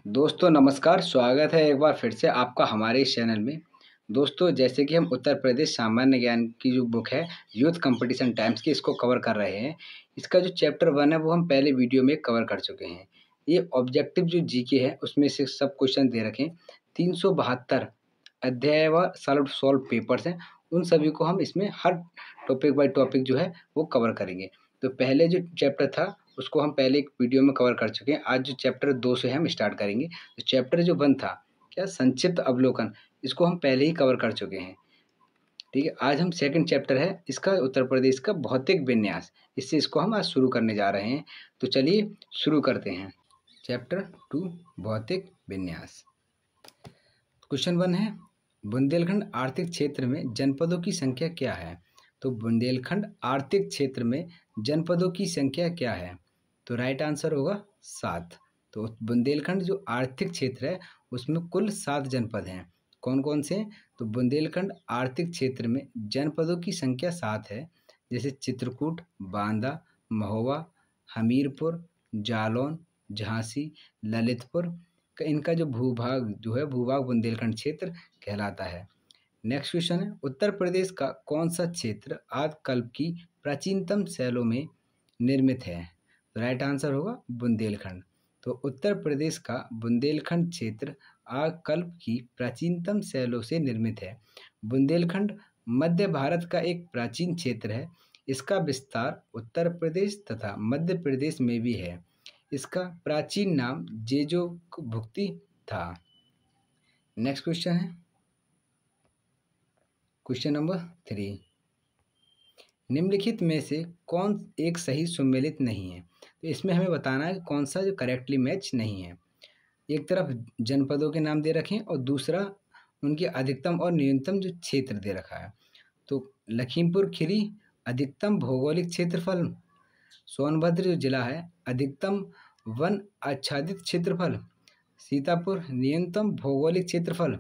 दोस्तों नमस्कार, स्वागत है एक बार फिर से आपका हमारे इस चैनल में। दोस्तों जैसे कि हम उत्तर प्रदेश सामान्य ज्ञान की जो बुक है यूथ कंपटीशन टाइम्स की, इसको कवर कर रहे हैं। इसका जो चैप्टर 1 है वो हम पहले वीडियो में कवर कर चुके हैं। ये ऑब्जेक्टिव जो जीके है उसमें से सब क्वेश्चन दे रखे 372 अध्याय व सॉल्व पेपर्स हैं। उन सभी को हम इसमें हर टॉपिक बाय टॉपिक जो है वो कवर करेंगे। तो पहले जो चैप्टर था उसको हम पहले एक वीडियो में कवर कर चुके हैं। आज जो चैप्टर 2 से हम स्टार्ट करेंगे। तो चैप्टर जो 1 था क्या संक्षिप्त अवलोकन, इसको हम पहले ही कवर कर चुके हैं। ठीक है, आज हम सेकंड चैप्टर है इसका उत्तर प्रदेश का भौतिक विन्यास, इससे इसको हम आज शुरू करने जा रहे हैं। तो चलिए शुरू करते हैं। चैप्टर 2 भौतिक विन्यास। क्वेश्चन 1 है बुंदेलखंड आर्थिक क्षेत्र में जनपदों की संख्या क्या है। तो बुंदेलखंड आर्थिक क्षेत्र में जनपदों की संख्या क्या है। तो राइट आंसर होगा 7। तो बुंदेलखंड जो आर्थिक क्षेत्र है उसमें कुल 7 जनपद हैं। कौन कौन से। तो बुंदेलखंड आर्थिक क्षेत्र में जनपदों की संख्या 7 है, जैसे चित्रकूट, बांदा, महोबा, हमीरपुर, जालौन, झांसी, ललितपुर। इनका जो भूभाग जो है भूभाग बुंदेलखंड क्षेत्र कहलाता है। नेक्स्ट क्वेश्चन है उत्तर प्रदेश का कौन सा क्षेत्र आदिकल्प की प्राचीनतम शैलों में निर्मित है। तो राइट आंसर होगा बुंदेलखंड। तो उत्तर प्रदेश का बुंदेलखंड क्षेत्र आदिकल्प की प्राचीनतम शैलों से निर्मित है। बुंदेलखंड मध्य भारत का एक प्राचीन क्षेत्र है। इसका विस्तार उत्तर प्रदेश तथा मध्य प्रदेश में भी है। इसका प्राचीन नाम जेजोभुक्ति था। नेक्स्ट क्वेश्चन है क्वेश्चन नंबर 3, निम्नलिखित में से कौन एक सही सुमेलित नहीं है। तो इसमें हमें बताना है कि कौन सा जो करेक्टली मैच नहीं है। एक तरफ जनपदों के नाम दे रखे हैं और दूसरा उनके अधिकतम और न्यूनतम जो क्षेत्र दे रखा है। तो लखीमपुर खीरी अधिकतम भौगोलिक क्षेत्रफल, सोनभद्र जो जिला है अधिकतम वन आच्छादित क्षेत्रफल, सीतापुर न्यूनतम भौगोलिक क्षेत्रफल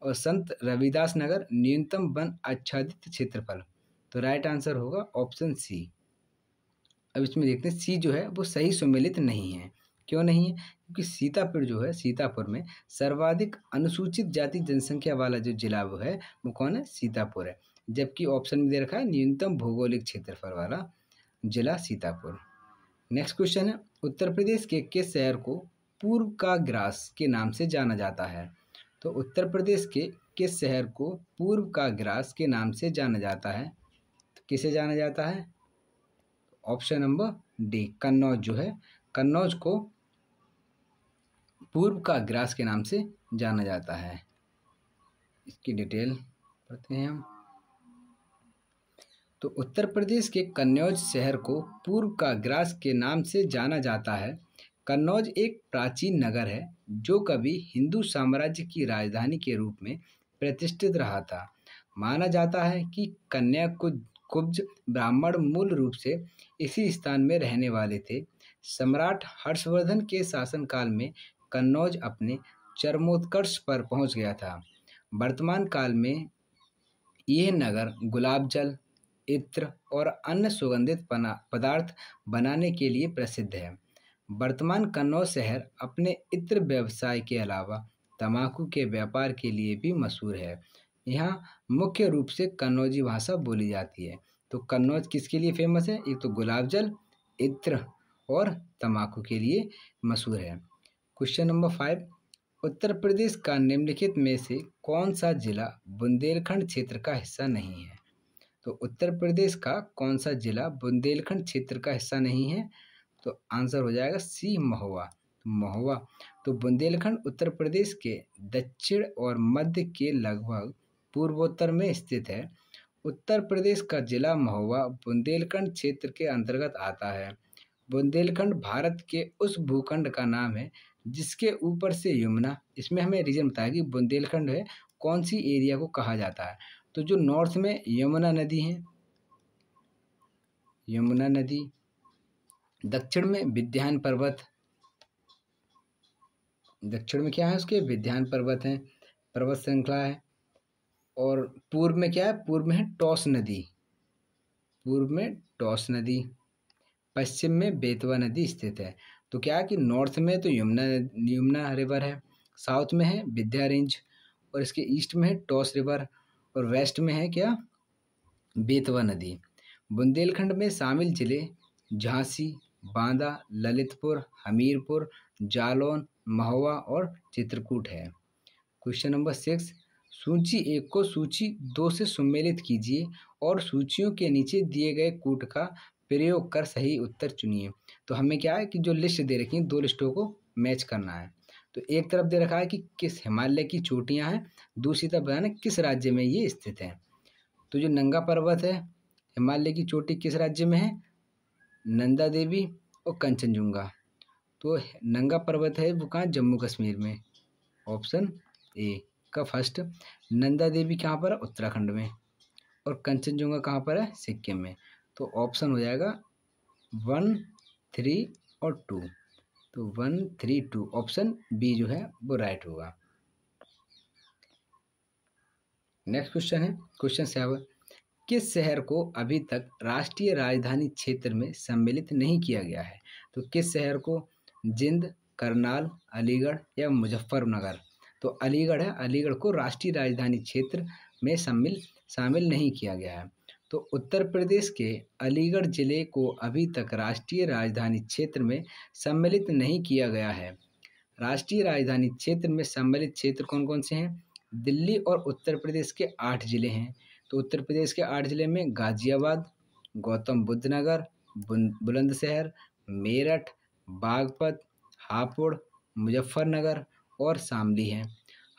और संत रविदास नगर न्यूनतम वन आच्छादित क्षेत्रफल। तो राइट आंसर होगा ऑप्शन सी। अब इसमें देखते हैं सी जो है वो सही सुमेलित नहीं है। क्यों नहीं है, क्योंकि सीतापुर जो है सीतापुर में सर्वाधिक अनुसूचित जाति जनसंख्या वाला जो जिला वो है वो कौन है, सीतापुर है। जबकि ऑप्शन में दे रखा है न्यूनतम भौगोलिक क्षेत्रफल वाला जिला सीतापुर। नेक्स्ट क्वेश्चन है उत्तर प्रदेश के किस शहर को पूर्व का ग्रास के नाम से जाना जाता है। तो उत्तर प्रदेश के किस शहर को पूर्व का ग्रास के नाम से जाना जाता है। तो किसे जाना जाता है, ऑप्शन नंबर डी कन्नौज जो है, कन्नौज को पूर्व का ग्रास के नाम से जाना जाता है। इसकी डिटेल पढ़ते हैं हम। तो उत्तर प्रदेश के कन्नौज शहर को पूर्व का ग्रास के नाम से जाना जाता है। कन्नौज एक प्राचीन नगर है जो कभी हिंदू साम्राज्य की राजधानी के रूप में प्रतिष्ठित रहा था। माना जाता है कि कन्याकुब्ज ब्राह्मण मूल रूप से इसी स्थान में रहने वाले थे। सम्राट हर्षवर्धन के शासनकाल में कन्नौज अपने चरमोत्कर्ष पर पहुंच गया था। वर्तमान काल में यह नगर गुलाब जल, इत्र और अन्य सुगंधित पदार्थ बनाने के लिए प्रसिद्ध है। वर्तमान कन्नौज शहर अपने इत्र व्यवसाय के अलावा तंबाकू के व्यापार के लिए भी मशहूर है। यहाँ मुख्य रूप से कन्नौजी भाषा बोली जाती है। तो कन्नौज किसके लिए फेमस है, एक तो गुलाब जल, इत्र और तंबाकू के लिए मशहूर है। क्वेश्चन नंबर 5, उत्तर प्रदेश का निम्नलिखित में से कौन सा जिला बुंदेलखंड क्षेत्र का हिस्सा नहीं है। तो उत्तर प्रदेश का कौन सा जिला बुंदेलखंड क्षेत्र का हिस्सा नहीं है। तो आंसर हो जाएगा सी महोबा। महोबा तो बुंदेलखंड उत्तर प्रदेश के दक्षिण और मध्य के लगभग पूर्वोत्तर में स्थित है। उत्तर प्रदेश का जिला महोबा बुंदेलखंड क्षेत्र के अंतर्गत आता है। बुंदेलखंड भारत के उस भूखंड का नाम है जिसके ऊपर से यमुना, इसमें हमें रीजन बताया कि बुंदेलखंड है कौन सी एरिया को कहा जाता है। तो जो नॉर्थ में यमुना नदी है, यमुना नदी, दक्षिण में विद्यान पर्वत, दक्षिण में क्या है उसके विद्यान पर्वत है, पर्वत श्रृंखला है। और पूर्व में क्या है, पूर्व में है टॉस नदी, पूर्व में टॉस नदी, पश्चिम में बेतवा नदी स्थित है। तो क्या है कि नॉर्थ में तो यमुना रिवर है, साउथ में है विंध्या रेंज, और इसके ईस्ट में है टॉस रिवर, और वेस्ट में है क्या, बेतवा नदी। बुंदेलखंड में शामिल जिले झांसी, बांदा, ललितपुर, हमीरपुर, जालौन, महोबा और चित्रकूट है। क्वेश्चन नंबर 6, सूची 1 को सूची 2 से सम्मिलित कीजिए और सूचियों के नीचे दिए गए कूट का प्रयोग कर सही उत्तर चुनिए। तो हमें क्या है कि जो लिस्ट दे रखी है, 2 लिस्टों को मैच करना है। तो एक तरफ दे रखा है कि किस हिमालय की चोटियां हैं, दूसरी तरफ बताना किस राज्य में ये स्थित है। तो जो नंगा पर्वत है, हिमालय की चोटी किस राज्य में है, नंदा देवी और कंचनजुंगा। तो नंगा पर्वत है वो कहाँ, जम्मू कश्मीर में, ऑप्शन ए का फर्स्ट। नंदा देवी कहाँ पर है, उत्तराखंड में, और कंचनजुंगा कहाँ पर है, सिक्किम में। तो ऑप्शन हो जाएगा 1, 3 और 2। तो 1, 3, 2 ऑप्शन बी जो है वो राइट होगा। नेक्स्ट क्वेश्चन है क्वेश्चन 7, किस शहर को अभी तक राष्ट्रीय राजधानी क्षेत्र में सम्मिलित नहीं किया गया है। तो किस शहर को, जिंद, करनाल, अलीगढ़ या मुजफ्फरनगर। तो अलीगढ़ है, अलीगढ़ को राष्ट्रीय राजधानी क्षेत्र में शामिल नहीं किया गया है। तो उत्तर प्रदेश के अलीगढ़ जिले को अभी तक राष्ट्रीय राजधानी क्षेत्र में सम्मिलित नहीं किया गया है। राष्ट्रीय राजधानी क्षेत्र में सम्मिलित क्षेत्र कौन कौन से हैं, दिल्ली और उत्तर प्रदेश के 8 जिले हैं। तो उत्तर प्रदेश के 8 जिले में गाजियाबाद, गौतम बुद्ध नगर, बुलंदशहर, मेरठ, बागपत, हापुड़, मुजफ्फरनगर और शामली हैं।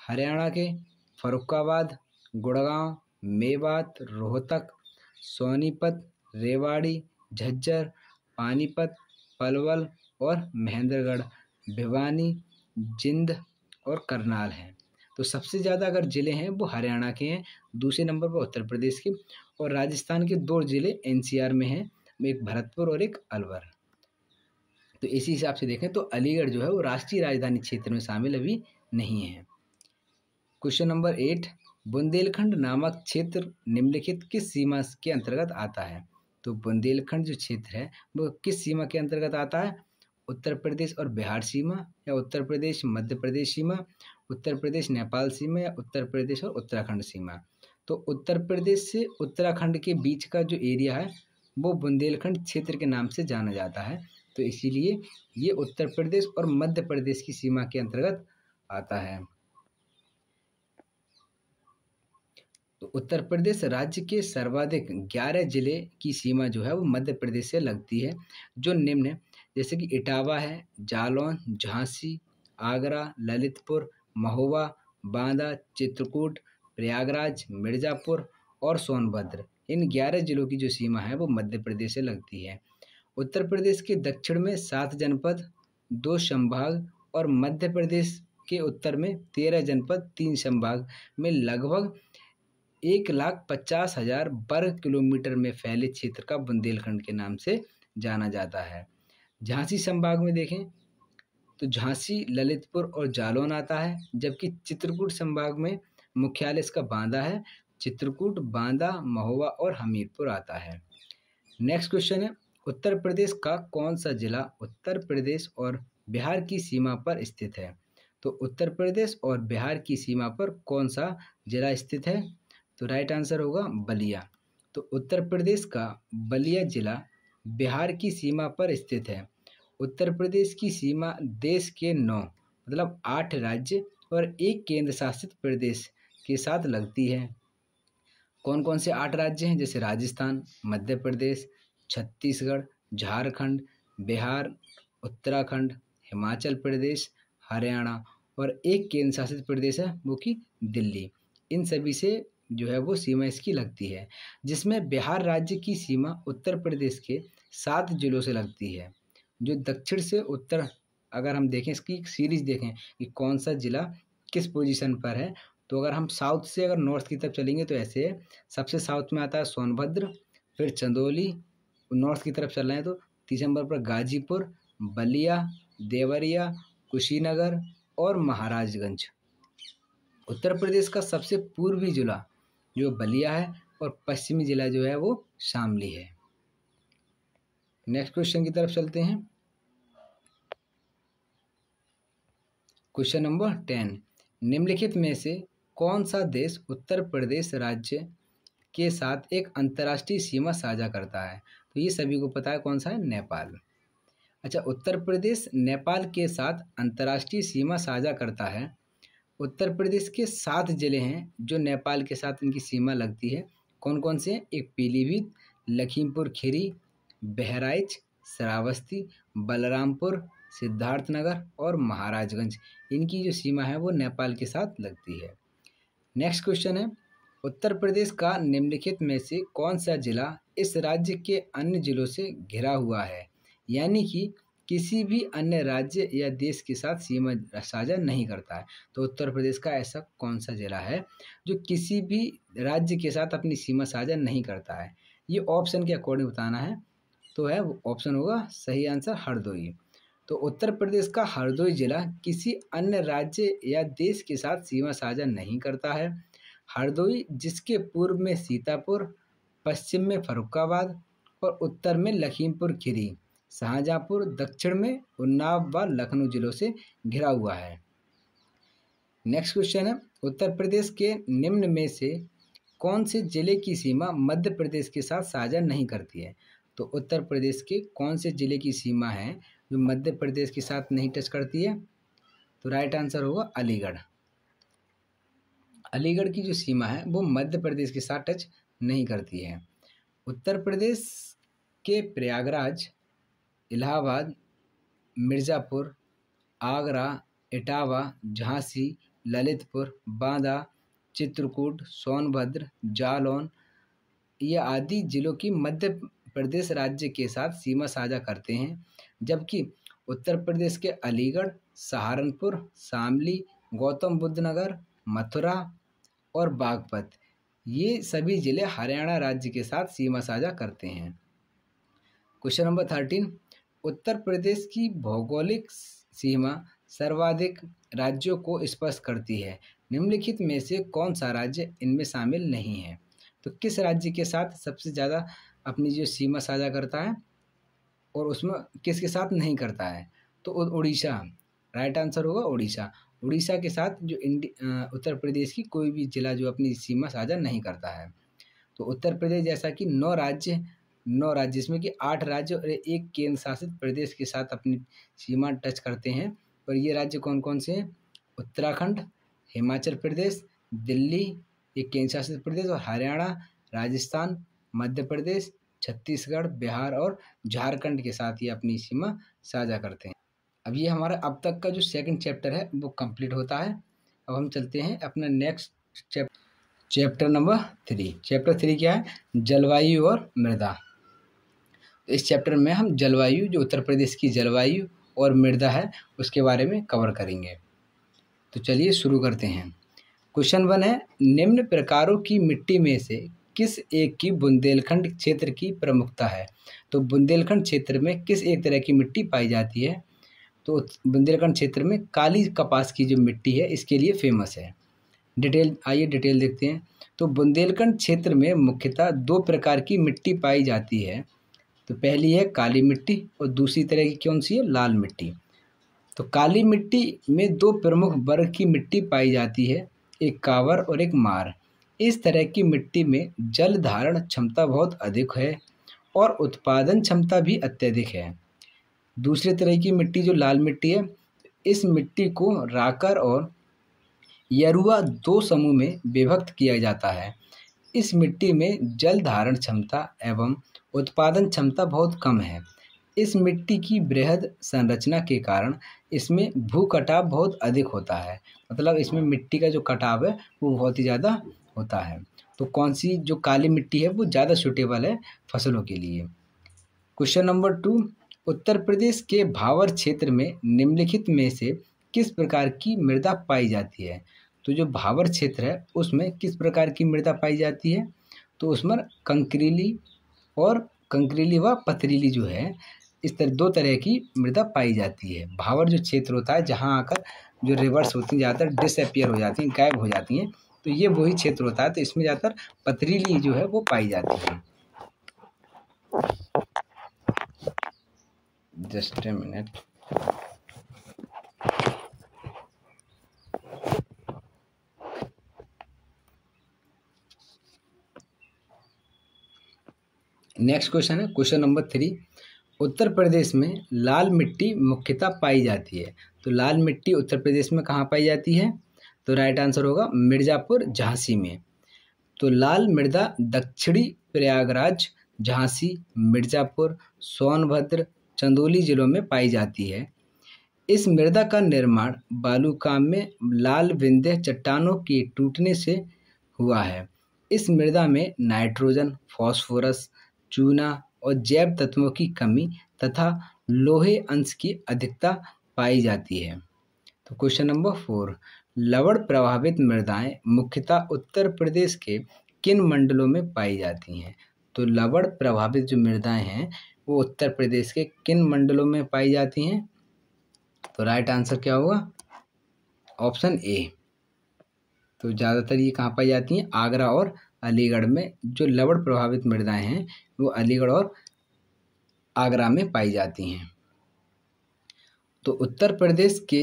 हरियाणा के फर्रुखाबाद, गुड़गांव, मेवात, रोहतक, सोनीपत, रेवाड़ी, झज्जर, पानीपत, पलवल और महेंद्रगढ़, भिवानी, जिंद और करनाल हैं। तो सबसे ज़्यादा अगर ज़िले हैं वो हरियाणा के हैं, दूसरे नंबर पर उत्तर प्रदेश के, और राजस्थान के 2 ज़िले एनसीआर में हैं, एक भरतपुर और एक अलवर। तो इसी हिसाब से देखें तो अलीगढ़ जो है वो राष्ट्रीय राजधानी क्षेत्र में शामिल अभी नहीं है। क्वेश्चन नंबर 8, बुंदेलखंड नामक क्षेत्र निम्नलिखित किस सीमा के अंतर्गत आता है। तो बुंदेलखंड जो क्षेत्र है वो किस सीमा के अंतर्गत आता है, उत्तर प्रदेश और बिहार सीमा, या उत्तर प्रदेश मध्य प्रदेश सीमा, उत्तर प्रदेश नेपाल सीमा, या उत्तर प्रदेश और उत्तराखंड सीमा। तो उत्तर प्रदेश से उत्तराखंड के बीच का जो एरिया है वो बुंदेलखंड क्षेत्र के नाम से जाना जाता है। तो इसीलिए ये उत्तर प्रदेश और मध्य प्रदेश की सीमा के अंतर्गत आता है। तो उत्तर प्रदेश राज्य के सर्वाधिक 11 जिले की सीमा जो है वो मध्य प्रदेश से लगती है, जो निम्न है, जैसे कि इटावा है, जालौन, झांसी, आगरा, ललितपुर, महोबा, बांदा, चित्रकूट, प्रयागराज, मिर्ज़ापुर और सोनभद्र। इन 11 जिलों की जो सीमा है वो मध्य प्रदेश से लगती है। उत्तर प्रदेश के दक्षिण में 7 जनपद, 2 संभाग, और मध्य प्रदेश के उत्तर में 13 जनपद, 3 संभाग में लगभग 1,50,000 वर्ग किलोमीटर में फैले क्षेत्र का बुंदेलखंड के नाम से जाना जाता है। झांसी संभाग में देखें तो झांसी, ललितपुर और जालौन आता है, जबकि चित्रकूट संभाग में मुख्यालय इसका बांदा है। चित्रकूट, बांदा, महोबा और हमीरपुर आता है। नेक्स्ट क्वेश्चन है, उत्तर प्रदेश का कौन सा जिला उत्तर प्रदेश और बिहार की सीमा पर स्थित है। तो उत्तर प्रदेश और बिहार की सीमा पर कौन सा जिला स्थित है। तो राइट आंसर होगा बलिया। तो उत्तर प्रदेश का बलिया जिला बिहार की सीमा पर स्थित है। उत्तर प्रदेश की सीमा देश के 9 मतलब 8 राज्य और 1 केंद्र शासित प्रदेश के साथ लगती है। कौन कौन से 8 राज्य हैं, जैसे राजस्थान, मध्य प्रदेश, छत्तीसगढ़, झारखंड, बिहार, उत्तराखंड, हिमाचल प्रदेश, हरियाणा, और 1 केंद्र शासित प्रदेश है वो कि दिल्ली। इन सभी से जो है वो सीमा इसकी लगती है, जिसमें बिहार राज्य की सीमा उत्तर प्रदेश के 7 जिलों से लगती है। जो दक्षिण से उत्तर, अगर हम देखें इसकी सीरीज देखें कि कौन सा जिला किस पोजीशन पर है, तो अगर हम साउथ से अगर नॉर्थ की तरफ चलेंगे तो ऐसे है, सबसे साउथ में आता है सोनभद्र, फिर चंदौली, नॉर्थ की तरफ चल रहे हैं तो तीसरे नंबर पर गाजीपुर, बलिया, देवरिया, कुशीनगर और महाराजगंज। उत्तर प्रदेश का सबसे पूर्वी जिला जो बलिया है और पश्चिमी जिला जो है वो शामली है। नेक्स्ट क्वेश्चन की तरफ चलते हैं। क्वेश्चन नंबर 10, निम्नलिखित में से कौन सा देश उत्तर प्रदेश राज्य के साथ एक अंतर्राष्ट्रीय सीमा साझा करता है? तो ये सभी को पता है, कौन सा है? नेपाल। अच्छा, उत्तर प्रदेश नेपाल के साथ अंतर्राष्ट्रीय सीमा साझा करता है। उत्तर प्रदेश के 7 जिले हैं जो नेपाल के साथ इनकी सीमा लगती है। कौन कौन से हैं? एक पीलीभीत, लखीमपुर खीरी, बहराइच, श्रावस्ती, बलरामपुर, सिद्धार्थनगर और महाराजगंज। इनकी जो सीमा है वो नेपाल के साथ लगती है। नेक्स्ट क्वेश्चन है, उत्तर प्रदेश का निम्नलिखित में से कौन सा जिला इस राज्य के अन्य जिलों से घिरा हुआ है? यानी कि किसी भी अन्य राज्य या देश के साथ सीमा साझा नहीं करता है। तो उत्तर प्रदेश का ऐसा कौन सा जिला है जो किसी भी राज्य के साथ अपनी सीमा साझा नहीं करता है? ये ऑप्शन के अकॉर्डिंग बताना है। तो है वो ऑप्शन होगा सही आंसर हरदोई। तो उत्तर प्रदेश का हरदोई जिला किसी अन्य राज्य या देश के साथ सीमा साझा नहीं करता है। हरदोई, जिसके पूर्व में सीतापुर, पश्चिम में फर्रुखाबाद और उत्तर में लखीमपुर खीरी, शाहजहाँपुर, दक्षिण में उन्नाव व लखनऊ जिलों से घिरा हुआ है। नेक्स्ट क्वेश्चन है, उत्तर प्रदेश के निम्न में से कौन से जिले की सीमा मध्य प्रदेश के साथ साझा नहीं करती है? तो उत्तर प्रदेश के कौन से जिले की सीमा है जो मध्य प्रदेश के साथ नहीं टच करती है? तो राइट आंसर होगा अलीगढ़। अलीगढ़ की जो सीमा है वो मध्य प्रदेश के साथ टच नहीं करती है। उत्तर प्रदेश के प्रयागराज, इलाहाबाद, मिर्ज़ापुर, आगरा, इटावा, झांसी, ललितपुर, बांदा, चित्रकूट, सोनभद्र, जालौन ये आदि जिलों की मध्य प्रदेश राज्य के साथ सीमा साझा करते हैं, जबकि उत्तर प्रदेश के अलीगढ़, सहारनपुर, शामली, गौतम बुद्ध नगर, मथुरा और बागपत ये सभी जिले हरियाणा राज्य के साथ सीमा साझा करते हैं। क्वेश्चन नंबर 13, उत्तर प्रदेश की भौगोलिक सीमा सर्वाधिक राज्यों को स्पर्श करती है। निम्नलिखित में से कौन सा राज्य इनमें शामिल नहीं है? तो किस राज्य के साथ सबसे ज़्यादा अपनी जो सीमा साझा करता है और उसमें किसके साथ नहीं करता है? तो उड़ीसा, राइट आंसर होगा उड़ीसा। उड़ीसा के साथ जो उत्तर प्रदेश की कोई भी जिला जो अपनी सीमा साझा नहीं करता है। तो उत्तर प्रदेश जैसा कि 9 राज्य इसमें कि 8 राज्य और एक केंद्र शासित प्रदेश के साथ अपनी सीमा टच करते हैं। और ये राज्य कौन कौन से हैं? उत्तराखंड, हिमाचल प्रदेश, दिल्ली एक केंद्र शासित प्रदेश और हरियाणा, राजस्थान, मध्य प्रदेश, छत्तीसगढ़, बिहार और झारखंड के साथ ये अपनी सीमा साझा करते हैं। अब ये हमारा अब तक का जो सेकंड चैप्टर है वो कंप्लीट होता है। अब हम चलते हैं अपना नेक्स्ट चैप्टर नंबर 3। चैप्टर 3 क्या है? जलवायु और मृदा। इस चैप्टर में हम जलवायु, जो उत्तर प्रदेश की जलवायु और मृदा है उसके बारे में कवर करेंगे। तो चलिए शुरू करते हैं। क्वेश्चन 1 है, निम्न प्रकारों की मिट्टी में से किस एक की बुंदेलखंड क्षेत्र की प्रमुखता है? तो बुंदेलखंड क्षेत्र में किस एक तरह की मिट्टी पाई जाती है? तो बुंदेलखंड क्षेत्र में काली कपास की जो मिट्टी है इसके लिए फेमस है। आइए डिटेल देखते हैं। तो बुंदेलखंड क्षेत्र में मुख्यतः 2 प्रकार की मिट्टी पाई जाती है। तो पहली है काली मिट्टी और दूसरी तरह की कौन सी है? लाल मिट्टी। तो काली मिट्टी में 2 प्रमुख वर्ग की मिट्टी पाई जाती है, एक कावर और एक मार। इस तरह की मिट्टी में जल धारण क्षमता बहुत अधिक है और उत्पादन क्षमता भी अत्यधिक है। दूसरी तरह की मिट्टी जो लाल मिट्टी है, इस मिट्टी को राकर और यरुआ 2 समूह में विभक्त किया जाता है। इस मिट्टी में जल धारण क्षमता एवं उत्पादन क्षमता बहुत कम है। इस मिट्टी की बृहद संरचना के कारण इसमें भू कटाव बहुत अधिक होता है। मतलब इसमें मिट्टी का जो कटाव है वो बहुत ही ज़्यादा होता है। तो कौन सी जो काली मिट्टी है वो ज़्यादा सूटेबल है फसलों के लिए। क्वेश्चन नंबर 2, उत्तर प्रदेश के भावर क्षेत्र में निम्नलिखित में से किस प्रकार की मृदा पाई जाती है? तो जो भावर क्षेत्र है उसमें किस प्रकार की मृदा पाई जाती है? तो उसमें कंकरीली व पथरीली जो है, इस तरह 2 तरह की मृदा पाई जाती है। भावर जो क्षेत्र होता है जहाँ आकर जो रिवर्स होती हैं ज़्यादातर डिसअपियर हो जाती हैं, गायब हो जाती हैं, तो ये वही क्षेत्र होता है। तो इसमें ज़्यादातर पथरीली जो है वो पाई जाती है। Just a minute. Next question है क्वेश्चन नंबर 3। उत्तर प्रदेश में लाल मिट्टी मुख्यतः पाई जाती है। तो लाल मिट्टी उत्तर प्रदेश में कहाँ पाई जाती है? तो राइट आंसर होगा मिर्ज़ापुर, झांसी में। तो लाल मृदा दक्षिणी प्रयागराज, झांसी, मिर्ज़ापुर, सोनभद्र, चंदौली जिलों में पाई जाती है। इस मृदा का निर्माण बालूकाम में लाल विंध्य चट्टानों के टूटने से हुआ है। इस मृदा में नाइट्रोजन, फास्फोरस, चूना और जैव तत्वों की कमी तथा लोहे अंश की अधिकता पाई जाती है। तो क्वेश्चन नंबर 4। लवण प्रभावित मृदाएं मुख्यतः उत्तर प्रदेश के किन मंडलों में पाई जाती हैं? तो लवण प्रभावित जो मृदाएं हैं वो उत्तर प्रदेश के किन मंडलों में पाई जाती हैं? तो राइट आंसर क्या होगा? Option A. तो ज़्यादातर ये कहाँ पाई जाती हैं? आगरा और अलीगढ़ में। जो लवण प्रभावित मृदाएं हैं वो अलीगढ़ और आगरा में पाई जाती हैं। तो उत्तर प्रदेश के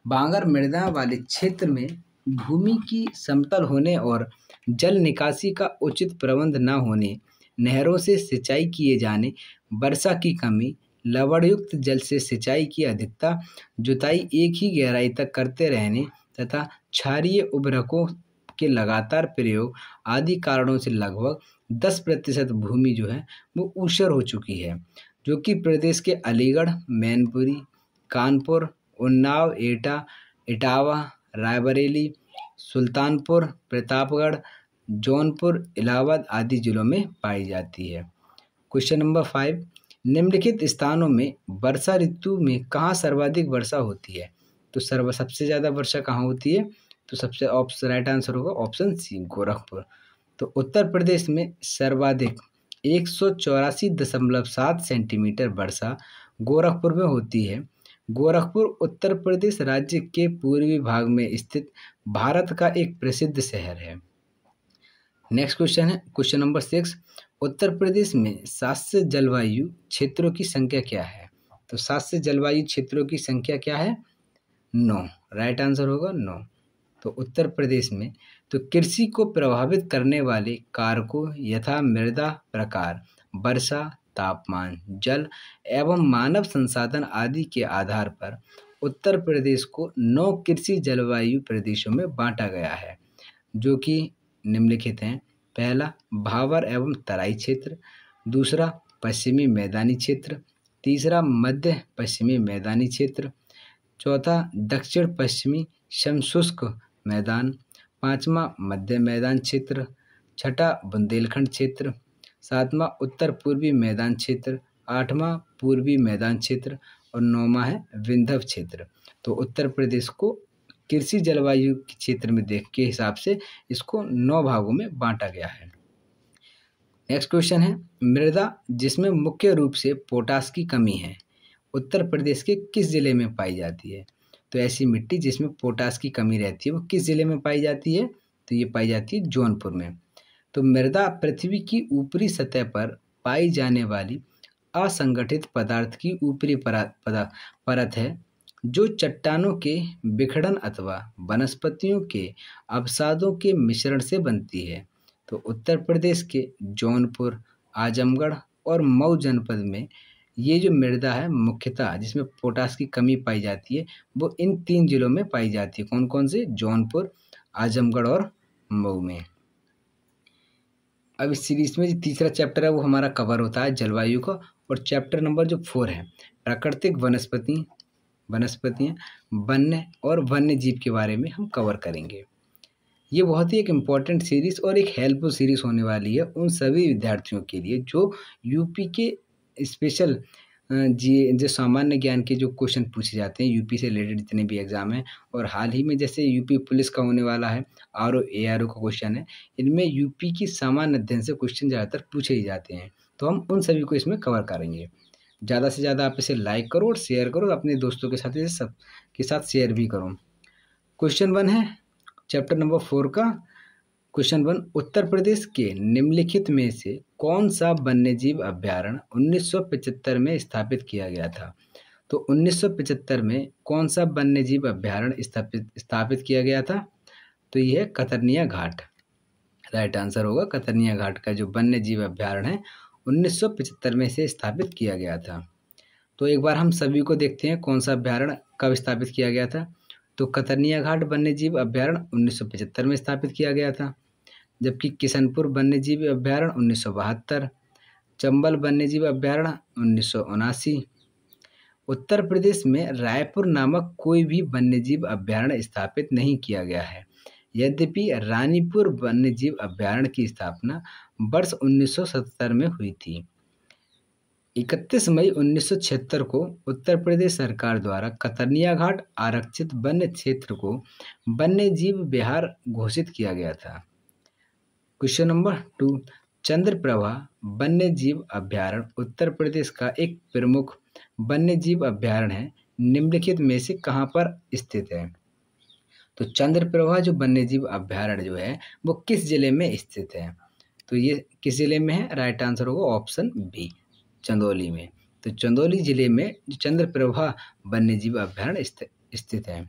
बांगर मृदा वाले क्षेत्र में भूमि की समतल होने और जल निकासी का उचित प्रबंध न होने, नहरों से सिंचाई किए जाने, वर्षा की कमी, लवणयुक्त जल से सिंचाई की अधिकता, जुताई एक ही गहराई तक करते रहने तथा क्षारीय उर्वरकों के लगातार प्रयोग आदि कारणों से लगभग 10% भूमि जो है वो ऊसर हो चुकी है, जो कि प्रदेश के अलीगढ़, मैनपुरी, कानपुर, उन्नाव, एटा, इटावा, रायबरेली, सुल्तानपुर, प्रतापगढ़, जौनपुर, इलाहाबाद आदि जिलों में पाई जाती है। Question number 5। निम्नलिखित स्थानों में वर्षा ऋतु में कहाँ सर्वाधिक वर्षा होती है? तो सबसे ज़्यादा वर्षा कहाँ होती है? तो सबसे राइट आंसर होगा ऑप्शन सी, गोरखपुर। तो उत्तर प्रदेश में सर्वाधिक 184.7 सेंटीमीटर वर्षा गोरखपुर में होती है। गोरखपुर उत्तर प्रदेश राज्य के पूर्वी भाग में स्थित भारत का एक प्रसिद्ध शहर है। नेक्स्ट क्वेश्चन है क्वेश्चन नंबर 6। उत्तर प्रदेश में शास्य जलवायु क्षेत्रों की संख्या क्या है? तो शास्य जलवायु क्षेत्रों की संख्या क्या है? 9। राइट आंसर होगा 9। तो उत्तर प्रदेश में तो कृषि को प्रभावित करने वाले कारकों यथा मृदा प्रकार, वर्षा, तापमान, जल एवं मानव संसाधन आदि के आधार पर उत्तर प्रदेश को 9 कृषि जलवायु प्रदेशों में बांटा गया है, जो कि निम्नलिखित हैं। पहला भावर एवं तराई क्षेत्र, दूसरा पश्चिमी मैदानी क्षेत्र, तीसरा मध्य पश्चिमी मैदानी क्षेत्र, चौथा दक्षिण पश्चिमी समशुष्क मैदान, पांचवा मध्य मैदान क्षेत्र, छठा बुंदेलखंड क्षेत्र, सातवां उत्तर पूर्वी मैदान क्षेत्र, आठवां पूर्वी मैदान क्षेत्र और नौवां है विंध्य क्षेत्र। तो उत्तर प्रदेश को कृषि जलवायु के क्षेत्र में देख के हिसाब से इसको 9 भागों में बांटा गया है। नेक्स्ट क्वेश्चन है मृदा जिसमें मुख्य रूप से पोटास की कमी है, उत्तर प्रदेश के किस जिले में पाई जाती है? तो ऐसी मिट्टी जिसमें पोटास की कमी रहती है वो किस जिले में पाई जाती है? तो ये पाई जाती है जौनपुर में। तो मृदा पृथ्वी की ऊपरी सतह पर पाई जाने वाली असंगठित पदार्थ की ऊपरी परत है, जो चट्टानों के बिखड़न अथवा वनस्पतियों के अवसादों के मिश्रण से बनती है। तो उत्तर प्रदेश के जौनपुर, आजमगढ़ और मऊ जनपद में ये जो मृदा है मुख्यतः जिसमें पोटास की कमी पाई जाती है वो इन 3 जिलों में पाई जाती है। कौन कौन से? जौनपुर, आजमगढ़ और मऊ में। अब इस सीरीज में जो तीसरा चैप्टर है वो हमारा कवर होता है जलवायु का, और चैप्टर नंबर जो 4 है प्राकृतिक वनस्पतियाँ, वन्य और वन्य जीव के बारे में हम कवर करेंगे। ये बहुत ही एक इम्पॉर्टेंट सीरीज़ और एक हेल्पफुल सीरीज़ होने वाली है उन सभी विद्यार्थियों के लिए जो यूपी के स्पेशल जो सामान्य ज्ञान के जो क्वेश्चन पूछे जाते हैं यूपी से रिलेटेड जितने भी एग्ज़ाम हैं, और हाल ही में जैसे यूपी पुलिस का होने वाला है, आरओ एआरओ का क्वेश्चन है, इनमें यूपी की सामान्य अध्ययन से क्वेश्चन ज़्यादातर पूछे ही जाते हैं। तो हम उन सभी को इसमें कवर करेंगे। ज़्यादा से ज़्यादा आप इसे लाइक करो और शेयर करो, अपने दोस्तों के साथ इसे सबके साथ शेयर भी करो। क्वेश्चन 1 है चैप्टर नंबर 4 का। क्वेश्चन 1, उत्तर प्रदेश के निम्नलिखित में से कौन सा वन्यजीव अभ्यारण्य 1975 में स्थापित किया गया था? तो 1975 में कौन सा वन्यजीव अभ्यारण्य स्थापित किया गया था? तो यह है कतरनिया घाट। राइट आंसर होगा कतरनिया घाट का जो वन्य जीव अभ्यारण्य है 1975 में से स्थापित किया गया था। तो एक बार हम सभी को देखते हैं कौन सा अभ्यारण्य कब स्थापित किया गया था। तो कतरनिया घाट वन्य जीव अभ्यारण्य 1975 में स्थापित किया गया था, जबकि किशनपुर वन्य जीव अभ्यारण्य 1972, चंबल वन्य जीव अभ्यारण्य 1979। उत्तर प्रदेश में रायपुर नामक कोई भी वन्यजीव अभ्यारण्य स्थापित नहीं किया गया है, यद्यपि रानीपुर वन्यजीव अभ्यारण्य की स्थापना वर्ष 1977 में हुई थी। 31 मई 1976 को उत्तर प्रदेश सरकार द्वारा कतरनिया घाट आरक्षित वन्य क्षेत्र को वन्यजीव विहार घोषित किया गया था। क्वेश्चन नंबर 2, चंद्रप्रभा वन्यजीव अभ्यारण्य उत्तर प्रदेश का एक प्रमुख वन्यजीव अभ्यारण्य है, निम्नलिखित में से कहाँ पर स्थित है। तो चंद्रप्रभा जो वन्यजीव अभ्यारण्य जो है वो किस जिले में स्थित है। तो ये किस जिले में है, राइट आंसर होगा ऑप्शन बी, चंदौली में। तो चंदौली जिले में जो चंद्रप्रभा वन्यजीव अभ्यारण्य स्थित है।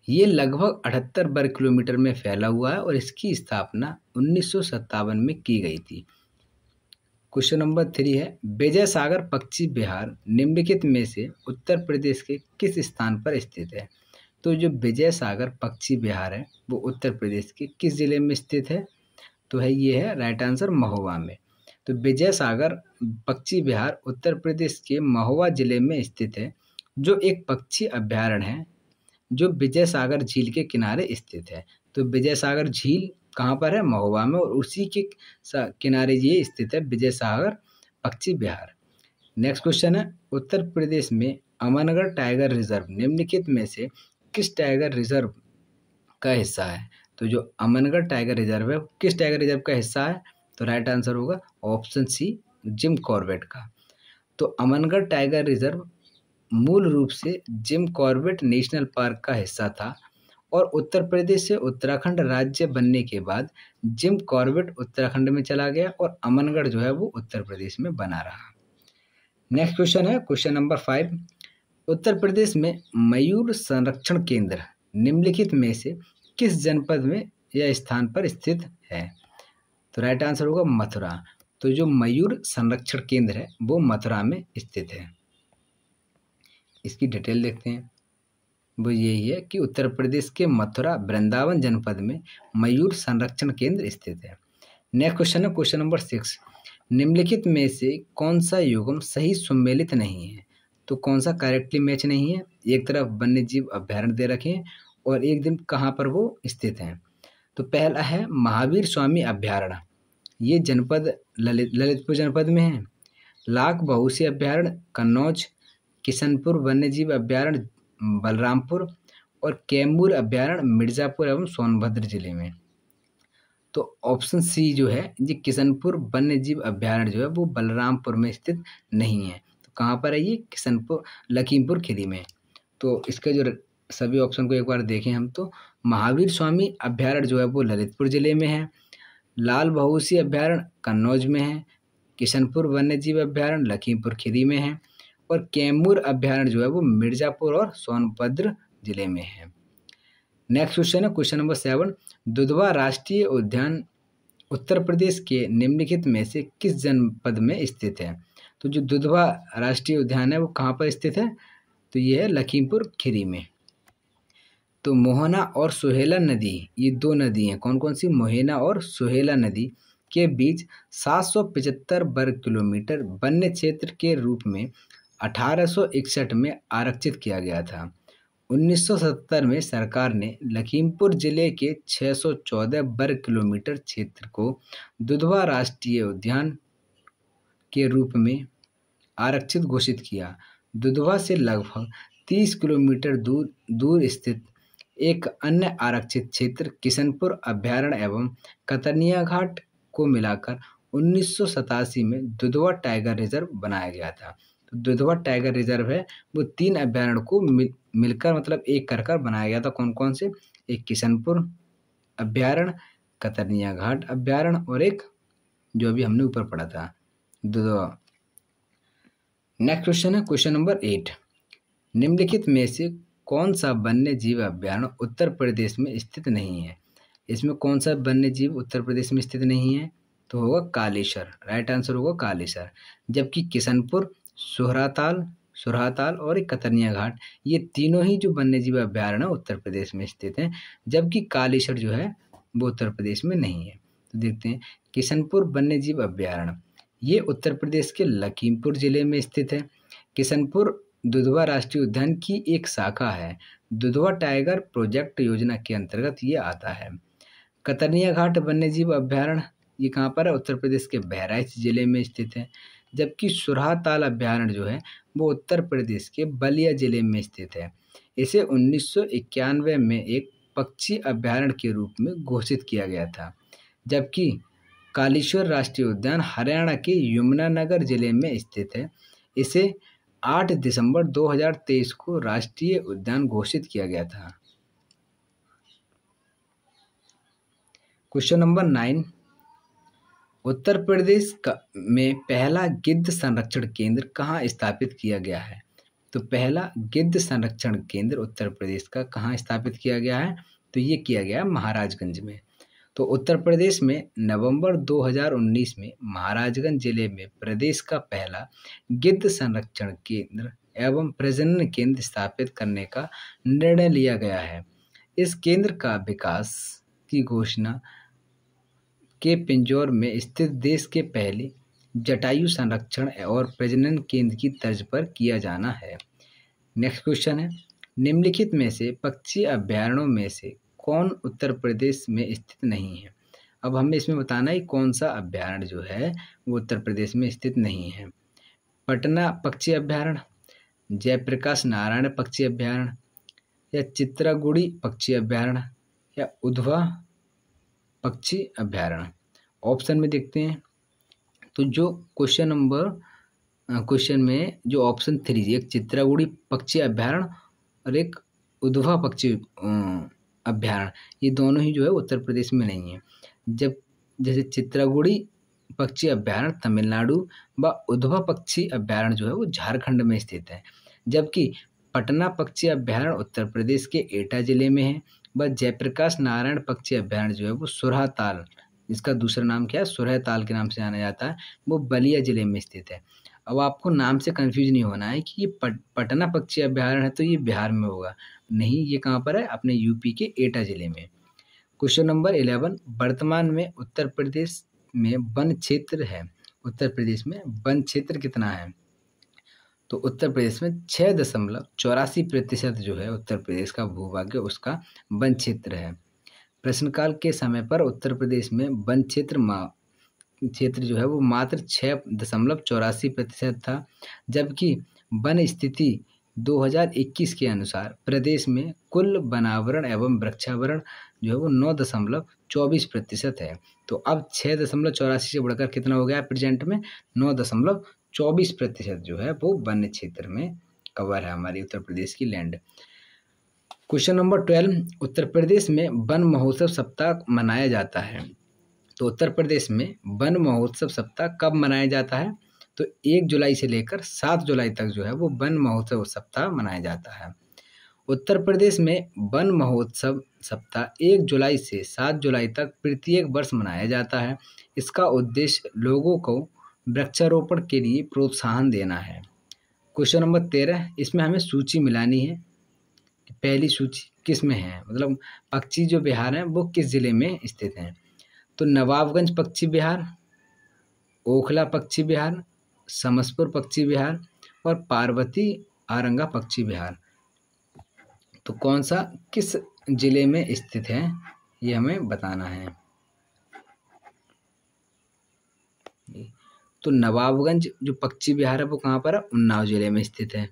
ये लगभग 78 वर्ग किलोमीटर में फैला हुआ है और इसकी स्थापना 1957 में की गई थी। क्वेश्चन नंबर 3 है, विजय सागर पक्षी विहार निम्नलिखित में से उत्तर प्रदेश के किस स्थान पर स्थित है। तो जो विजय सागर पक्षी विहार है वो उत्तर प्रदेश के किस जिले में स्थित है। तो ये है राइट आंसर महोबा में। तो विजय सागर पक्षी विहार उत्तर प्रदेश के महोबा जिले में स्थित है, जो एक पक्षी अभ्यारण्य है जो विजय सागर झील के किनारे स्थित है। तो विजय सागर झील कहाँ पर है, महोबा में, और उसी के किनारे ये स्थित है विजय सागर पक्षी विहार। नेक्स्ट क्वेश्चन है, उत्तर प्रदेश में अमनगढ़ टाइगर रिजर्व निम्नलिखित में से किस टाइगर रिजर्व का हिस्सा है। तो जो अमनगढ़ टाइगर रिजर्व है किस टाइगर रिजर्व का हिस्सा है। तो राइट आंसर होगा ऑप्शन सी, जिम कॉर्बेट का। तो अमनगढ़ टाइगर रिजर्व मूल रूप से जिम कॉर्बेट नेशनल पार्क का हिस्सा था और उत्तर प्रदेश से उत्तराखंड राज्य बनने के बाद जिम कॉर्बेट उत्तराखंड में चला गया और अमनगढ़ जो है वो उत्तर प्रदेश में बना रहा। नेक्स्ट क्वेश्चन है क्वेश्चन नंबर 5, उत्तर प्रदेश में मयूर संरक्षण केंद्र निम्नलिखित में से किस जनपद में या स्थान पर स्थित है। तो राइट आंसर होगा मथुरा। तो जो मयूर संरक्षण केंद्र है वो मथुरा में स्थित है। इसकी डिटेल देखते हैं। वो यही है कि उत्तर प्रदेश के मथुरा वृंदावन जनपद में मयूर संरक्षण केंद्र स्थित है। नेक्स्ट क्वेश्चन है क्वेश्चन नंबर 6, निम्नलिखित में से कौन सा युग्म सही सुमेलित नहीं है। तो कौन सा करेक्टली मैच नहीं है। एक तरफ वन्यजीव अभ्यारण्य दे रखे हैं और एक दिन कहाँ पर वो स्थित हैं। तो पहला है महावीर स्वामी अभ्यारण्य, ये जनपद ललितपुर जनपद में है। लाख बहुसी अभ्यारण्य कन्नौज, किशनपुर वन्यजीव अभ्यारण्य बलरामपुर और कैमूर अभ्यारण्य मिर्जापुर एवं सोनभद्र जिले में। तो ऑप्शन सी जो है ये किशनपुर वन्यजीव अभ्यारण्य जो है वो बलरामपुर में स्थित नहीं है। तो कहाँ पर है ये, किशनपुर लखीमपुर खीरी में। तो इसके जो सभी ऑप्शन को एक बार देखें हम, तो महावीर स्वामी अभ्यारण्य जो है वो ललितपुर जिले में है, लाल बहुसी अभ्यारण्य कन्नौज में है, किशनपुर वन्यजीव अभ्यारण्य लखीमपुर खीरी में है और कैमूर अभ्यारण्य जो है वो मिर्जापुर और सोनभद्र जिले में है। नेक्स्ट क्वेश्चन है क्वेश्चन नंबर 7, दुधवा राष्ट्रीय उद्यान उत्तर प्रदेश के निम्नलिखित में से किस जनपद में स्थित है। तो जो दुधवा राष्ट्रीय उद्यान है वो कहाँ पर स्थित है। तो ये है लखीमपुर खीरी में। तो मोहना और सुहेला नदी, ये दो नदी हैं, कौन कौन सी, मोहना और सुहेला नदी के बीच 775 वर्ग किलोमीटर वन्य क्षेत्र के रूप में 1861 में आरक्षित किया गया था। 1970 में सरकार ने लखीमपुर जिले के 614 वर्ग किलोमीटर क्षेत्र को दुधवा राष्ट्रीय उद्यान के रूप में आरक्षित घोषित किया। दुधवा से लगभग 30 किलोमीटर दूर स्थित एक अन्य आरक्षित क्षेत्र किशनपुर अभ्यारण्य एवं कतरनिया घाट को मिलाकर 1987 में दुधवा टाइगर रिजर्व बनाया गया था। तो दुधवा टाइगर रिजर्व है वो 3 अभ्यारण्य को मिलकर मतलब एक कर बनाया गया था। कौन कौन से, एक किशनपुर अभ्यारण्य, कतरनिया घाट अभ्यारण्य और एक जो अभी हमने ऊपर पढ़ा था दुधवा। नेक्स्ट क्वेश्चन है क्वेश्चन नंबर 8, निम्नलिखित में से कौन सा वन्य जीव अभ्यारण्य उत्तर प्रदेश में स्थित नहीं है। इसमें कौन सा वन्य जीव उत्तर प्रदेश में स्थित नहीं है? तो होगा कालेश्वर, राइट आंसर होगा कालेश्वर। जबकि किशनपुर, सुरहाताल और एक कतरनिया घाट, ये तीनों ही जो वन्य जीव अभ्यारण्य उत्तर प्रदेश में स्थित हैं, जबकि कालेश्वर जो है वो उत्तर प्रदेश में नहीं है। तो देखते हैं, किशनपुर वन्य जीव अभ्यारण्य ये उत्तर प्रदेश के लखीमपुर जिले में स्थित है। किशनपुर दुधवा राष्ट्रीय उद्यान की एक शाखा है। दुधवा टाइगर प्रोजेक्ट योजना के अंतर्गत ये आता है। कतरनिया घाट वन्यजीव अभ्यारण्य ये कहाँ पर है? उत्तर प्रदेश के बहराइच जिले में स्थित है। जबकि सुरहाताल अभ्यारण्य जो है वो उत्तर प्रदेश के बलिया जिले में स्थित है। इसे 1991 में एक पक्षी अभ्यारण्य के रूप में घोषित किया गया था। जबकि कालेश्वर राष्ट्रीय उद्यान हरियाणा के यमुनानगर जिले में स्थित है। इसे 8 दिसंबर 2023 को राष्ट्रीय उद्यान घोषित किया गया था। क्वेश्चन नंबर 9, उत्तर प्रदेश में पहला गिद्ध संरक्षण केंद्र कहाँ स्थापित किया गया है? तो पहला गिद्ध संरक्षण केंद्र उत्तर प्रदेश का कहाँ स्थापित किया गया है? तो ये किया गया है महाराजगंज में। तो उत्तर प्रदेश में नवंबर 2019 में महाराजगंज जिले में प्रदेश का पहला गिद्ध संरक्षण केंद्र एवं प्रजनन केंद्र स्थापित करने का निर्णय लिया गया है। इस केंद्र का विकास की घोषणा के पिंजौर में स्थित देश के पहले जटायु संरक्षण और प्रजनन केंद्र की तर्ज पर किया जाना है। नेक्स्ट क्वेश्चन है, निम्नलिखित में से पक्षी अभ्यारण्यों में से कौन उत्तर प्रदेश में स्थित नहीं है? अब हमें इसमें बताना है कौन सा अभ्यारण्य जो है वो उत्तर प्रदेश में स्थित नहीं है। पटना पक्षी अभ्यारण्य, जयप्रकाश नारायण पक्षी अभ्यारण्य, या चित्रागुड़ी पक्षी अभ्यारण्य, या उधवा पक्षी अभ्यारण्य। ऑप्शन में देखते हैं तो जो क्वेश्चन में जो ऑप्शन 3, एक चित्रागुड़ी पक्षी अभ्यारण्य और एक उधवा पक्षी अभ्यारण्य, ये दोनों ही जो है उत्तर प्रदेश में नहीं है। जब जैसे चित्रागुड़ी पक्षी अभ्यारण्य तमिलनाडु व उधवा पक्षी अभ्यारण्य जो है वो झारखंड में स्थित है। जबकि पटना पक्षी अभ्यारण्य उत्तर प्रदेश के एटा जिले में है। व जयप्रकाश नारायण पक्षी अभ्यारण्य जो है वो सुरहाताल, जिसका दूसरा नाम क्या है, सुरहाताल के नाम से जाना जाता है, वो बलिया जिले में स्थित है। अब आपको नाम से कंफ्यूज नहीं होना है कि ये पटना पक्षी अभ्यारण्य है तो ये बिहार में होगा, नहीं, ये कहाँ पर है? अपने यूपी के एटा जिले में। क्वेश्चन नंबर 11, वर्तमान में उत्तर प्रदेश में वन क्षेत्र है। उत्तर प्रदेश में वन क्षेत्र कितना है? तो उत्तर प्रदेश में 6.84% जो है उत्तर प्रदेश का भूभाग उसका वन क्षेत्र है। प्रश्नकाल के समय पर उत्तर प्रदेश में वन क्षेत्र जो है वो मात्र 6.84% था। जबकि वन स्थिति 2021 के अनुसार प्रदेश में कुल वनावरण एवं वृक्षावरण जो है वो 9.24% है। तो अब 6.84 से बढ़कर कितना हो गया प्रेजेंट में? 9.24% जो है वो वन क्षेत्र में कवर है हमारी उत्तर प्रदेश की land. Question number 12, Uttar Pradesh में वन महोत्सव सप्ताह मनाया जाता है। तो उत्तर प्रदेश में वन महोत्सव सप्ताह कब मनाया जाता है? तो 1 जुलाई से लेकर 7 जुलाई तक जो है वो वन महोत्सव सप्ताह मनाया जाता है। उत्तर प्रदेश में वन महोत्सव सप्ताह 1 जुलाई से 7 जुलाई तक प्रत्येक वर्ष मनाया जाता है। इसका उद्देश्य लोगों को वृक्षारोपण के लिए प्रोत्साहन देना है। क्वेश्चन नंबर 13, इसमें हमें सूची मिलानी है कि पहली सूची किस में है, मतलब पक्षी जो विहार हैं वो किस जिले में स्थित हैं। तो नवाबगंज पक्षी विहार, ओखला पक्षी विहार, समसपुर पक्षी विहार और पार्वती आरंगा पक्षी विहार। तो कौन सा किस जिले में स्थित है ये हमें बताना है। तो नवाबगंज जो पक्षी विहार है वो कहाँ पर है? उन्नाव जिले में स्थित है।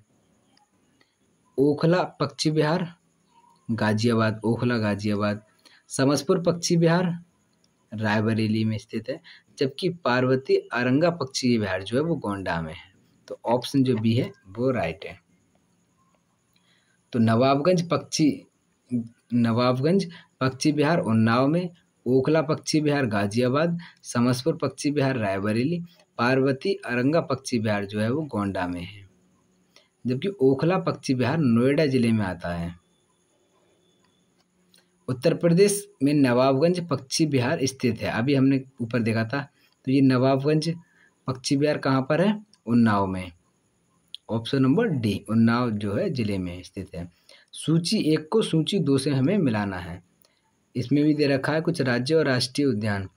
ओखला पक्षी विहार गाजियाबाद, ओखला गाजियाबाद। समसपुर पक्षी विहार रायबरेली में स्थित है। जबकि पार्वती आरंगा पक्षी विहार जो है वो गोंडा में है। तो ऑप्शन जो बी है वो राइट है। तो नवाबगंज पक्षी विहार उन्नाव में, ओखला पक्षी विहार गाजियाबाद, समसपुर पक्षी विहार रायबरेली, पार्वती आरंगा पक्षी विहार जो है वो गोंडा में है। जबकि ओखला पक्षी विहार नोएडा जिले में आता है। उत्तर प्रदेश में नवाबगंज पक्षी विहार स्थित है। अभी हमने ऊपर देखा था, तो ये नवाबगंज पक्षी विहार कहाँ पर है? उन्नाव में। ऑप्शन नंबर डी, उन्नाव जो है जिले में स्थित है। सूची 1 को सूची 2 से हमें मिलाना है। इसमें भी दे रखा है कुछ राज्य और राष्ट्रीय उद्यान।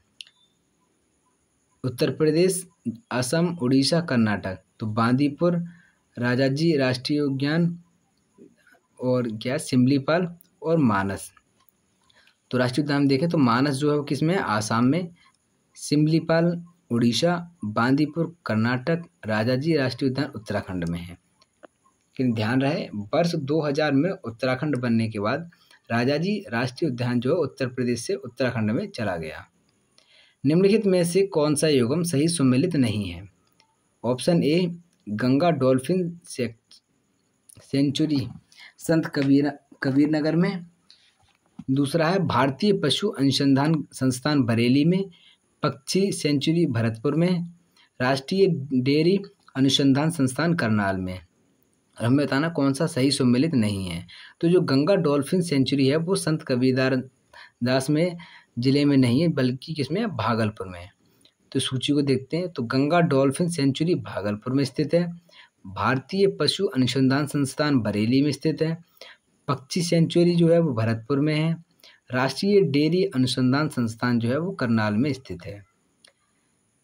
उत्तर प्रदेश, असम, उड़ीसा, कर्नाटक। तो बांदीपुर, राजाजी राष्ट्रीय उद्यान और क्या सिमलीपाल और मानस। तो राष्ट्रीय उद्यान देखें तो मानस जो है वो किस में है? आसाम में। सिमलीपाल उड़ीसा, बांदीपुर कर्नाटक, राजाजी राष्ट्रीय उद्यान उत्तराखंड में है। लेकिन ध्यान रहे वर्ष 2000 में उत्तराखंड बनने के बाद राजाजी राष्ट्रीय उद्यान जो है उत्तर प्रदेश से उत्तराखंड में चला गया। निम्नलिखित में से कौन सा युग्म सही सुमेलित नहीं है? Option A, Ganga dolphin century संत कबीर नगर में। दूसरा है भारतीय पशु अनुसंधान संस्थान बरेली में, पक्षी सेंचुरी भरतपुर में, राष्ट्रीय डेयरी अनुसंधान संस्थान करनाल में। हमें बताना कौन सा सही सुमेलित नहीं है। तो जो गंगा डॉल्फिन सेंचुरी है वो संत कबीरदास में जिले में नहीं है, बल्कि किसमें है? भागलपुर में। तो सूची को देखते हैं, तो गंगा डॉल्फिन सेंचुरी भागलपुर में स्थित है, भारतीय पशु अनुसंधान संस्थान बरेली में स्थित है, पक्षी सेंचुरी जो है वो भरतपुर में है, राष्ट्रीय डेयरी अनुसंधान संस्थान जो है वो करनाल में स्थित है।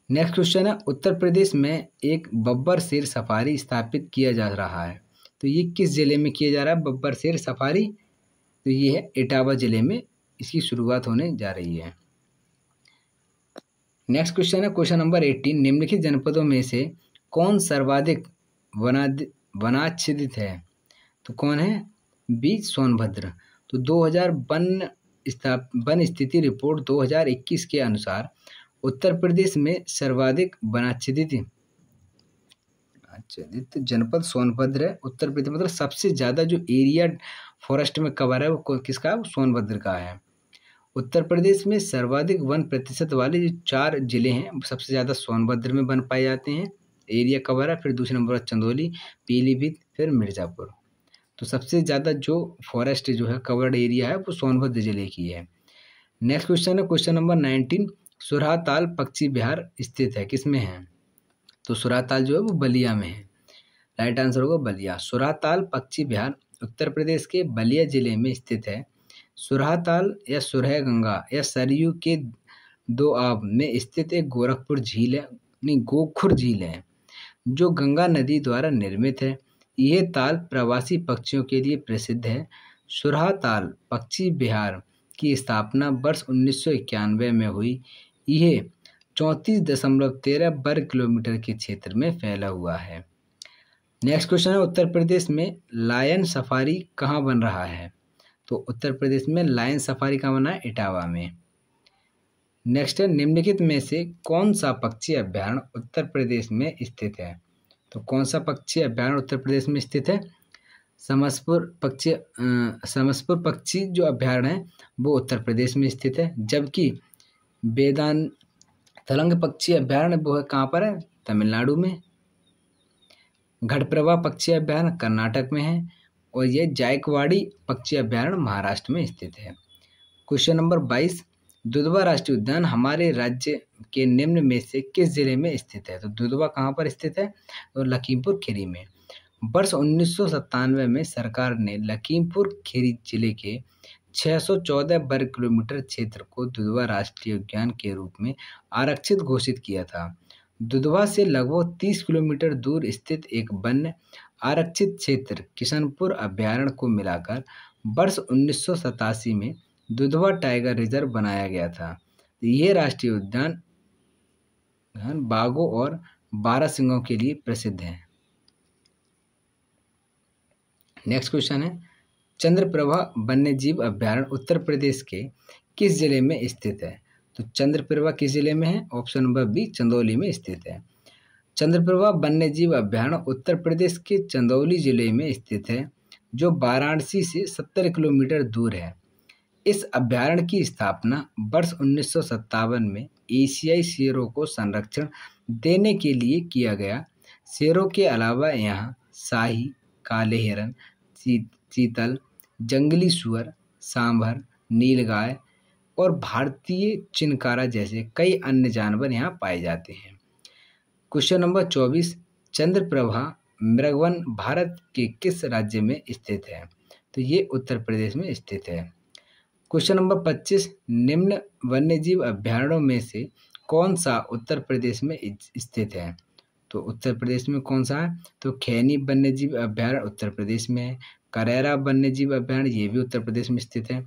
नेक्स्ट क्वेश्चन है, उत्तर प्रदेश में एक बब्बर शेर सफारी स्थापित किया जा रहा है। तो ये किस जिले में किया जा रहा है बब्बर शेर सफारी? तो ये है इटावा जिले में इसकी शुरुआत होने जा रही है। नेक्स्ट क्वेश्चन है क्वेश्चन नंबर 18, निम्नलिखित जनपदों में से कौन सर्वाधिक वनाच्छादित है? तो कौन है? बी, सोनभद्र। तो 2000 वन स्थिति रिपोर्ट 2021 के अनुसार उत्तर प्रदेश में सर्वाधिक वनाच्छादित जनपद सोनभद्र है। उत्तर प्रदेश मतलब सबसे ज़्यादा जो एरिया फॉरेस्ट में कवर है वो किसका है? वो सोनभद्र का है। उत्तर प्रदेश में सर्वाधिक वन प्रतिशत वाले जो 4 जिले हैं सबसे ज़्यादा सोनभद्र में वन पाए जाते हैं, एरिया कवर है। फिर दूसरे नंबर पर चंदौली, पीलीभीत, फिर मिर्ज़ापुर। तो सबसे ज़्यादा जो फॉरेस्ट जो है कवर्ड एरिया है वो सोनभद्र जिले की है। नेक्स्ट क्वेश्चन है क्वेश्चन नंबर 19, सुरहाताल पक्षी विहार स्थित है किसमें है? तो सुरहाताल जो है वो बलिया में है। राइट आंसर होगा बलिया। सुरहाताल पक्षी विहार उत्तर प्रदेश के बलिया जिले में स्थित है। सुरहाताल या सुरह गंगा या सरयू के दोआब में स्थित एक गोरखपुर झील है, नहीं गोखुर झील है, जो गंगा नदी द्वारा निर्मित है। यह ताल प्रवासी पक्षियों के लिए प्रसिद्ध है। सुरहाताल पक्षी विहार की स्थापना वर्ष 1991 में हुई। यह 34.13 वर्ग किलोमीटर के क्षेत्र में फैला हुआ है। नेक्स्ट क्वेश्चन है, उत्तर प्रदेश में लायन सफारी कहाँ बन रहा है? तो उत्तर प्रदेश में लायन सफारी कहाँ बना है? इटावा में। नेक्स्ट है, निम्नलिखित में से कौन सा पक्षी अभ्यारण्य उत्तर प्रदेश में स्थित है? तो कौन सा पक्षी अभ्यारण्य उत्तर प्रदेश में स्थित है? समसपुर पक्षी जो अभ्यारण्य है वो उत्तर प्रदेश में स्थित है, जबकि थलंग पक्षी अभ्यारण्य वो है कहाँ पर है? तमिलनाडु में। घटप्रभा पक्षी अभ्यारण्य कर्नाटक में है और ये जायकवाड़ी पक्षी अभ्यारण्य महाराष्ट्र में स्थित है। क्वेश्चन नंबर 22, दुधवा राष्ट्रीय उद्यान हमारे राज्य के निम्न में से किस जिले में स्थित है? तो दुधवा कहाँ पर स्थित है? तो लखीमपुर खीरी में। वर्ष 1997 में सरकार ने लखीमपुर खीरी जिले के 614 वर्ग किलोमीटर क्षेत्र को दुधवा राष्ट्रीय उद्यान के रूप में आरक्षित घोषित किया था। दुधवा से लगभग 30 किलोमीटर दूर स्थित एक वन्य आरक्षित क्षेत्र किशनपुर अभ्यारण्य को मिलाकर वर्ष 1987 में दुधवा टाइगर रिजर्व बनाया गया था। यह राष्ट्रीय उद्यान बाघों और बारहसिंगों के लिए प्रसिद्ध है। नेक्स्ट क्वेश्चन है, चंद्रप्रभा वन्यजीव अभ्यारण्य उत्तर प्रदेश के किस जिले में स्थित है? तो चंद्रप्रभा किस जिले में है? ऑप्शन नंबर बी, चंदौली में स्थित है। चंद्रप्रभा वन्यजीव अभ्यारण्य उत्तर प्रदेश के चंदौली जिले में स्थित है, जो वाराणसी से 70 किलोमीटर दूर है। इस अभ्यारण्य की स्थापना वर्ष 1957 में एशियाई शेरों को संरक्षण देने के लिए किया गया। शेरों के अलावा यहाँ शाही, काले हिरन, चीतल, जंगली सुअर, सांभर, नीलगाय और भारतीय चिनकारा जैसे कई अन्य जानवर यहाँ पाए जाते हैं। क्वेश्चन नंबर 24, चंद्रप्रभा मृगवन भारत के किस राज्य में स्थित है? तो ये उत्तर प्रदेश में स्थित है। क्वेश्चन नंबर 25, निम्न वन्यजीव अभयारण्यों में से कौन सा उत्तर प्रदेश में स्थित है? तो उत्तर प्रदेश में कौन सा है? तो खैनी वन्यजीव अभयारण्य उत्तर प्रदेश में है। करैरा वन्यजीव अभयारण्य ये भी उत्तर प्रदेश में स्थित है।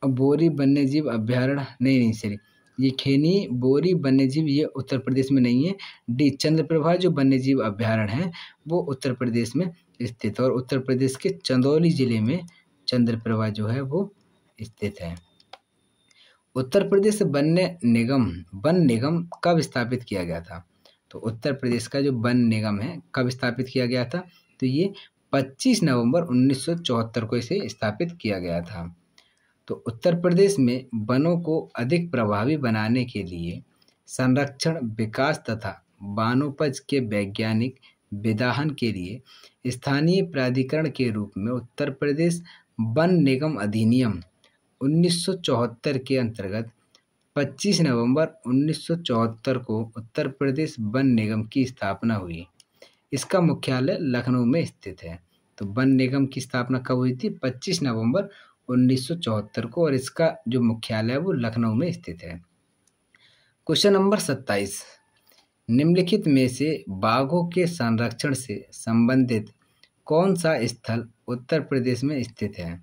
बोरी वन्यजीव अभयारण्य नहीं सॉरी, ये खैनी बोरी वन्यजीव ये उत्तर प्रदेश में नहीं है। डी चंद्रप्रभा जो वन्यजीव अभयारण्य है वो उत्तर प्रदेश में स्थित है और उत्तर प्रदेश के चंदौली जिले में चंद्रप्रभा जो है वो स्थित है। उत्तर प्रदेश वन निगम कब स्थापित किया गया था? तो उत्तर प्रदेश का जो वन निगम है कब स्थापित किया गया था? तो ये 25 नवंबर 1974 को इसे स्थापित किया गया था। तो उत्तर प्रदेश में वनों को अधिक प्रभावी बनाने के लिए संरक्षण, विकास तथा वनोपज के वैज्ञानिक विधान के लिए स्थानीय प्राधिकरण के रूप में उत्तर प्रदेश वन निगम अधिनियम 1974 के अंतर्गत 25 नवंबर 1974 को उत्तर प्रदेश वन निगम की स्थापना हुई। इसका मुख्यालय लखनऊ में स्थित है। तो वन निगम की स्थापना कब हुई थी? 25 नवंबर 1974 को और इसका जो मुख्यालय है वो लखनऊ में स्थित है। क्वेश्चन नंबर 27, निम्नलिखित में से बाघों के संरक्षण से संबंधित कौन सा स्थल उत्तर प्रदेश में स्थित है?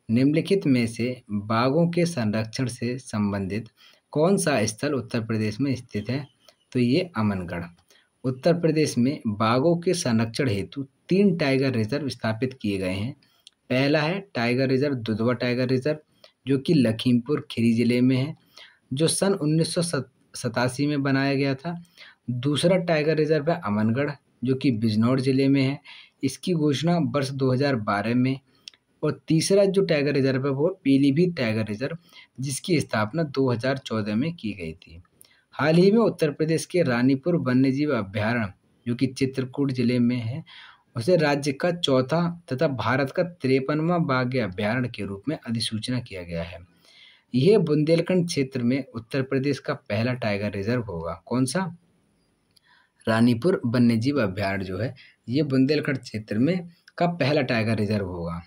निम्नलिखित में से बाघों के संरक्षण से संबंधित कौन सा स्थल उत्तर प्रदेश में स्थित है? तो ये अमनगढ़। उत्तर प्रदेश में बाघों के संरक्षण हेतु 3 टाइगर रिजर्व स्थापित किए गए हैं। पहला है tiger reserve Dudhwa tiger reserve जो कि लखीमपुर खीरी जिले में है, जो सन 1987 में बनाया गया था। दूसरा टाइगर रिजर्व है अमनगढ़ जो कि बिजनौर जिले में है, इसकी घोषणा वर्ष 2012 में। और तीसरा जो टाइगर रिजर्व है वो पीलीभीत टाइगर रिजर्व जिसकी स्थापना 2014 में की गई थी। हाल ही में उत्तर प्रदेश के रानीपुर वन्यजीव अभयारण्य जो कि चित्रकूट जिले में है उसे राज्य का 4था तथा भारत का 53वां बाघ अभयारण्य के रूप में अधिसूचना किया गया है। यह बुंदेलखंड क्षेत्र में उत्तर प्रदेश का पहला टाइगर रिजर्व होगा। कौन सा? रानीपुर वन्यजीव अभयारण्य जो है ये बुंदेलखंड क्षेत्र में का पहला टाइगर रिजर्व होगा।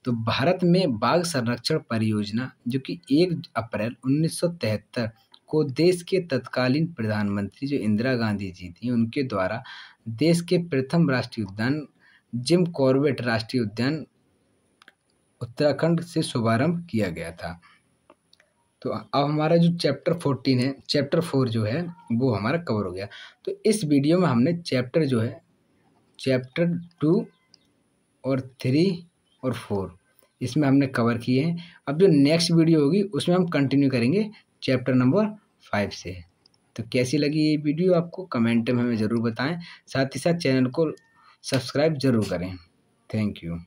तो भारत में बाघ संरक्षण परियोजना जो कि 1 अप्रैल 1973 को देश के तत्कालीन प्रधानमंत्री जो इंदिरा गांधी जी थी उनके द्वारा देश के प्रथम राष्ट्रीय उद्यान जिम कॉर्बेट राष्ट्रीय उद्यान उत्तराखंड से शुभारंभ किया गया था। तो अब हमारा जो चैप्टर 14 है, चैप्टर 4 जो है वो हमारा कवर हो गया। तो इस वीडियो में हमने चैप्टर 2 और 3 और 4 इसमें हमने कवर किए हैं। अब जो नेक्स्ट वीडियो होगी उसमें हम कंटिन्यू करेंगे चैप्टर नंबर 5 से। तो कैसी लगी ये वीडियो आपको कमेंट में हमें ज़रूर बताएं, साथ ही साथ चैनल को सब्सक्राइब ज़रूर करें। Thank you.